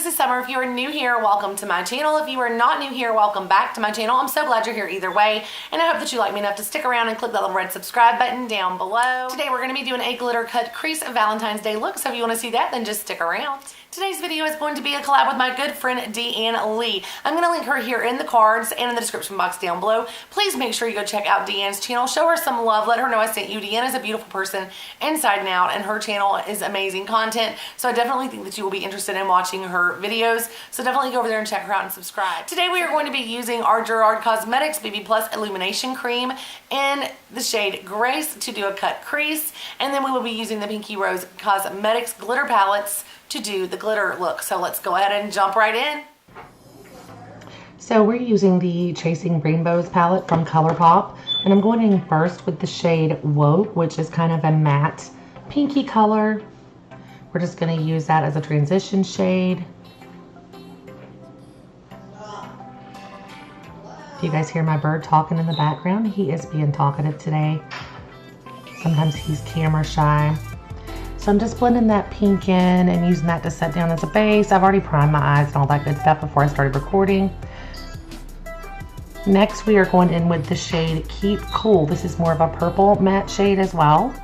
this is Summer. If you are new here, welcome to my channel. If you are not new here, welcome back to my channel. I'm so glad you're here either way, and I hope that you like me enough to stick around and click that little red subscribe button down below. Today we're going to be doing a glitter cut crease Valentine's Day look, so if you want to see that, then just stick around. Today's video is going to be a collab with my good friend Deanne Lee. I'm going to link her here in the cards and in the description box down below. Please make sure you go check out Deanne's channel. Show her some love. Let her know I sent you. Deanne is a beautiful person inside and out, and her channel is amazing content. So I definitely think that you will be interested in watching her videos. So definitely go over there and check her out and subscribe. Today we are going to be using our Gerard Cosmetics BB Plus Illumination Creme in the shade Grace to do a cut crease. And then we will be using the Pinky Rose Cosmetics glitter palettes to do the glitter look. So let's go ahead and jump right in. So we're using the Chasing Rainbows palette from ColourPop, and I'm going in first with the shade Woke, which is kind of a matte pinky color. We're just going to use that as a transition shade. If you guys hear my bird talking in the background, he is being talkative today. Sometimes he's camera shy. So I'm just blending that pink in and using that to set down as a base. I've already primed my eyes and all that good stuff before I started recording. Next we are going in with the shade Keep Cool. This is more of a purple matte shade as well.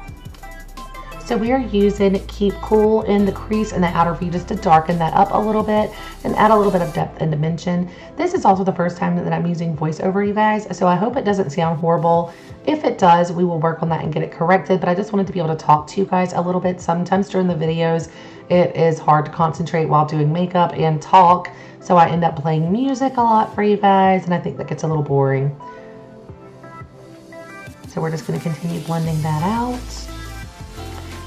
So we are using Keep Cool in the crease and the outer V just to darken that up a little bit and add a little bit of depth and dimension. This is also the first time that I'm using voiceover, you guys, so I hope it doesn't sound horrible. If it does, we will work on that and get it corrected, but I just wanted to be able to talk to you guys a little bit. Sometimes during the videos, it is hard to concentrate while doing makeup and talk, so I end up playing music a lot for you guys, and I think that gets a little boring. So we're just going to continue blending that out.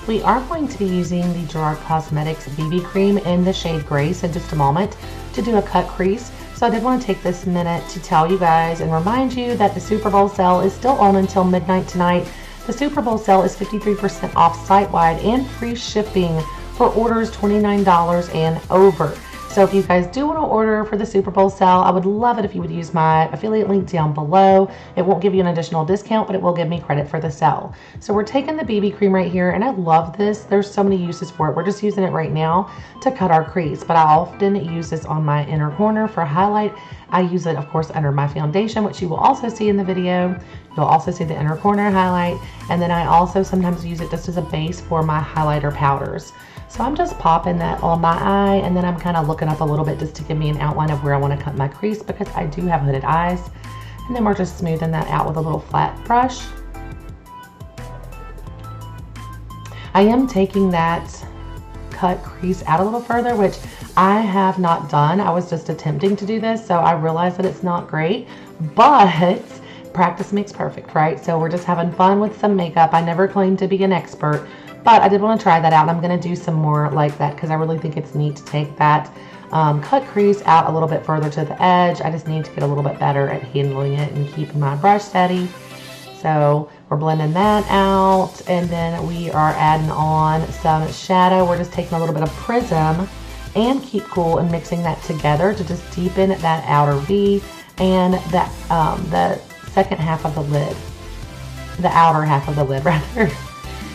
We are going to be using the Gerard Cosmetics BB Cream in the shade Grace in just a moment to do a cut crease. So I did want to take this minute to tell you guys and remind you that the Super Bowl sale is still on until midnight tonight. The Super Bowl sale is 53% off site-wide and free shipping for orders $29 and over. So if you guys do want to order for the Super Bowl sale, I would love it if you would use my affiliate link down below. It won't give you an additional discount, but it will give me credit for the sale. So we're taking the BB cream right here, and I love this. There's so many uses for it. We're just using it right now to cut our crease, but I often use this on my inner corner for highlight. I use it, of course, under my foundation, which you will also see in the video. You'll also see the inner corner highlight, and then I also sometimes use it just as a base for my highlighter powders. So I'm just popping that on my eye, and then I'm kind of looking up a little bit just to give me an outline of where I want to cut my crease because I do have hooded eyes. And then we're just smoothing that out with a little flat brush. I am taking that cut crease out a little further, which I have not done. I was just attempting to do this, so I realize that it's not great, but practice makes perfect, right? So we're just having fun with some makeup. I never claimed to be an expert, but I did want to try that out, and I'm going to do some more like that because I really think it's neat to take that cut crease out a little bit further to the edge. I just need to get a little bit better at handling it and keeping my brush steady. So we're blending that out, and then we are adding on some shadow. We're just taking a little bit of Prism and Keep Cool and mixing that together to just deepen that outer V and that the second half of the lid, the outer half of the lid rather.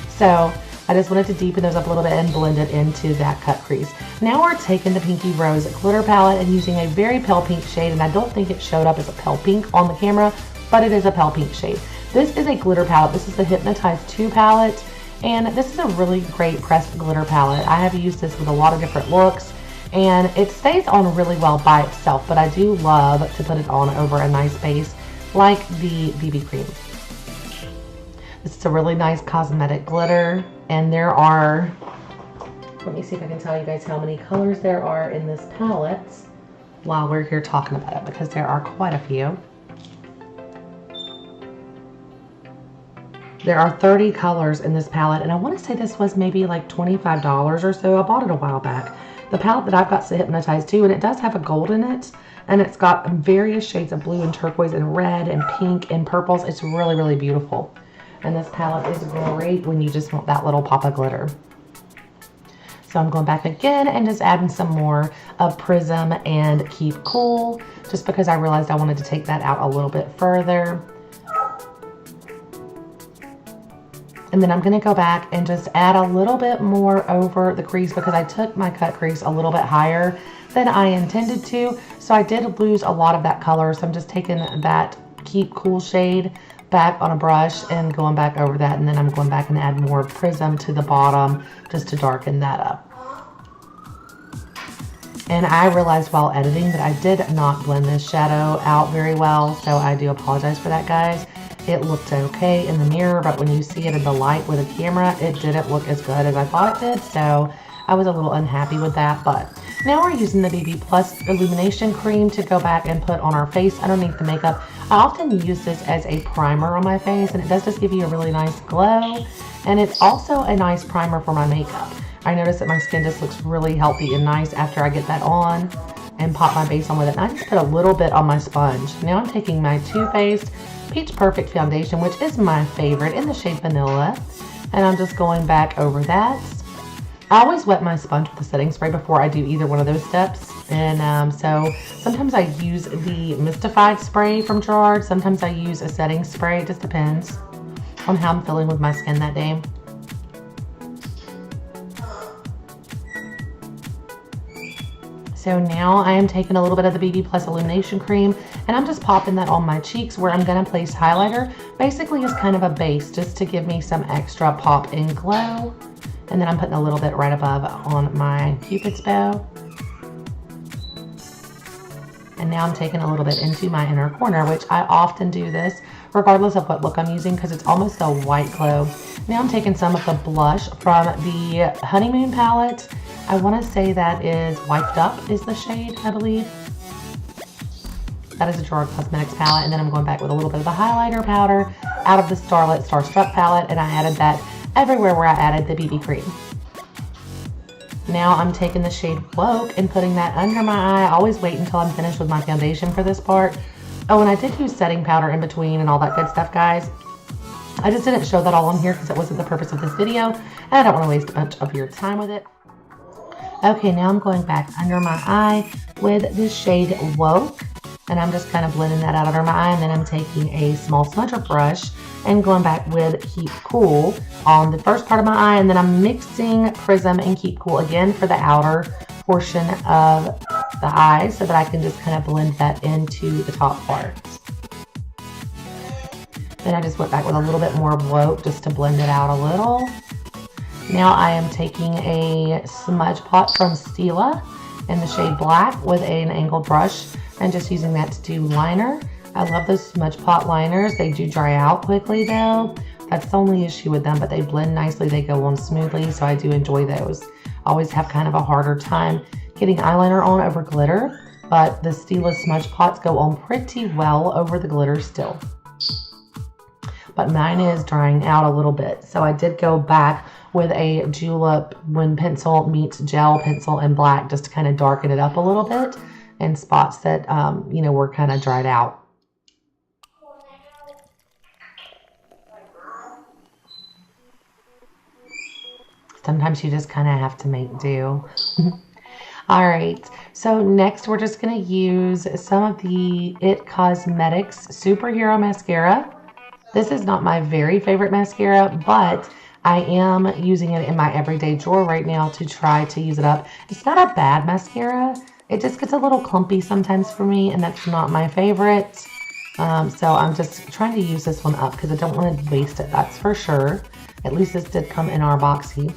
So I just wanted to deepen those up a little bit and blend it into that cut crease. Now we're taking the Pinky Rose glitter palette and using a very pale pink shade, and I don't think it showed up as a pale pink on the camera, but it is a pale pink shade. This is a glitter palette. This is the Hypnotize 2 palette, and this is a really great pressed glitter palette. I have used this with a lot of different looks, and it stays on really well by itself, but I do love to put it on over a nice base like the BB Cream. This is a really nice cosmetic glitter, and there are, let me see if I can tell you guys how many colors there are in this palette while we're here talking about it, because there are quite a few. There are 30 colors in this palette, and I want to say this was maybe like $25 or so. I bought it a while back. The palette that I've got is the Hypnotize 2, and it does have a gold in it, and it's got various shades of blue and turquoise and red and pink and purples. It's really, really beautiful. And this palette is great when you just want that little pop of glitter. So I'm going back again and just adding some more of Prism and Keep Cool, just because I realized I wanted to take that out a little bit further. And then I'm going to go back and just add a little bit more over the crease because I took my cut crease a little bit higher than I intended to. So I did lose a lot of that color. So I'm just taking that Keep Cool shade back on a brush and going back over that. And then I'm going back and add more Prism to the bottom just to darken that up. And I realized while editing that I did not blend this shadow out very well. So I do apologize for that, guys. It looked okay in the mirror, but when you see it in the light with a camera, it didn't look as good as I thought it did. So I was a little unhappy with that. But now we're using the BB Plus Illumination Creme to go back and put on our face underneath the makeup. I often use this as a primer on my face, and it does just give you a really nice glow. And it's also a nice primer for my makeup. I notice that my skin just looks really healthy and nice after I get that on and pop my base on with it. And I just put a little bit on my sponge. Now I'm taking my Too Faced Peach Perfect Foundation, which is my favorite, in the shade Vanilla. And I'm just going back over that. I always wet my sponge with a setting spray before I do either one of those steps. And so sometimes I use the Mystified spray from Gerard. Sometimes I use a setting spray. It just depends on how I'm feeling with my skin that day. So now I am taking a little bit of the BB Plus Illumination Cream and I'm just popping that on my cheeks where I'm going to place highlighter, basically as kind of a base just to give me some extra pop and glow. And then I'm putting a little bit right above on my Cupid's bow. And now I'm taking a little bit into my inner corner, which I often do this regardless of what look I'm using because it's almost a white glow. Now I'm taking some of the blush from the Honeymoon palette. I want to say that is Wiped Up is the shade, I believe. That is a Gerard Cosmetics palette. And then I'm going back with a little bit of the highlighter powder out of the Starstruck palette. And I added that everywhere where I added the BB cream. Now I'm taking the shade Woke and putting that under my eye. I always wait until I'm finished with my foundation for this part. Oh, and I did use setting powder in between and all that good stuff, guys. I just didn't show that all on here because it wasn't the purpose of this video. And I don't want to waste a bunch of your time with it. Okay, now I'm going back under my eye with the shade Woke. And I'm just kind of blending that out under my eye. And then I'm taking a small smudger brush and going back with Keep Cool on the first part of my eye. And then I'm mixing Prism and Keep Cool again for the outer portion of the eye so that I can just kind of blend that into the top part. Then I just went back with a little bit more Woke just to blend it out a little. Now I am taking a smudge pot from Stila in the shade Black with an angled brush and just using that to do liner. I love those smudge pot liners. They do dry out quickly though. That's the only issue with them, but they blend nicely. They go on smoothly, so I do enjoy those. I always have kind of a harder time getting eyeliner on over glitter, but the Stila smudge pots go on pretty well over the glitter still. But mine is drying out a little bit, so I did go back with a Julep Wind Pencil meets gel pencil in black just to kind of darken it up a little bit in spots that, you know, were kind of dried out. Sometimes you just kind of have to make do. All right, so next we're just going to use some of the IT Cosmetics Superhero Mascara. This is not my very favorite mascara, but I am using it in my everyday drawer right now to try to use it up. It's not a bad mascara. It just gets a little clumpy sometimes for me, and that's not my favorite. So I'm just trying to use this one up because I don't want to waste it, that's for sure. At least this did come in our boxy.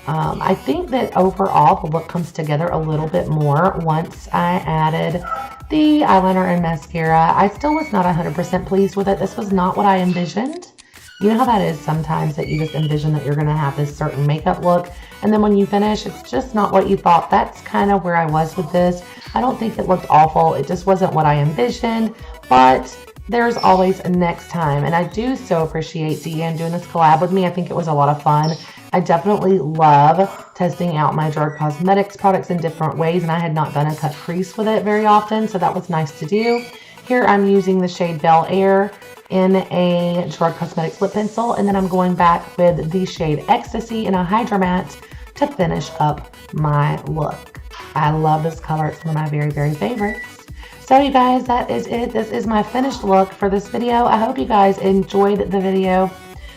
I think that overall the look comes together a little bit more once I added the eyeliner and mascara. I still was not 100% pleased with it. This was not what I envisioned. You know how that is sometimes, that you just envision that you're going to have this certain makeup look, and then when you finish, it's just not what you thought. That's kind of where I was with this. I don't think it looked awful. It just wasn't what I envisioned, but there's always a next time, and I do so appreciate Deanne doing this collab with me. I think it was a lot of fun. I definitely love testing out my Gerard Cosmetics products in different ways, and I had not done a cut crease with it very often, so that was nice to do. Here I'm using the shade Bel Air in a Gerard Cosmetics lip pencil, and then I'm going back with the shade Ecstasy in a Hydra Matte to finish up my look. I love this color. It's one of my very, very favorites. So you guys, that is it. This is my finished look for this video. I hope you guys enjoyed the video.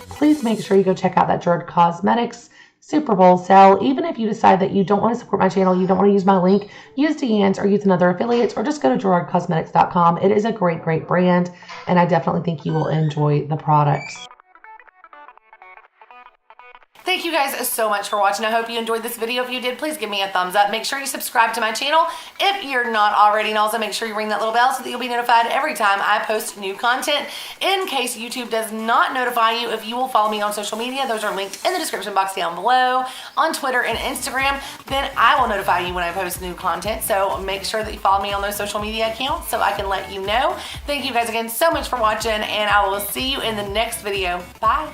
Please make sure you go check out that Gerard Cosmetics Super Bowl sale. Even if you decide that you don't want to support my channel, you don't want to use my link, use Deanne's or use another affiliates, or just go to gerardcosmetics.com. It is a great, great brand, and I definitely think you will enjoy the products. Thank you guys so much for watching. I hope you enjoyed this video. If you did, please give me a thumbs up. Make sure you subscribe to my channel if you're not already, and also make sure you ring that little bell so that you'll be notified every time I post new content. In case YouTube does not notify you, if you will follow me on social media, those are linked in the description box down below, on Twitter and Instagram, then I will notify you when I post new content. So make sure that you follow me on those social media accounts so I can let you know. Thank you guys again so much for watching, and I will see you in the next video. Bye.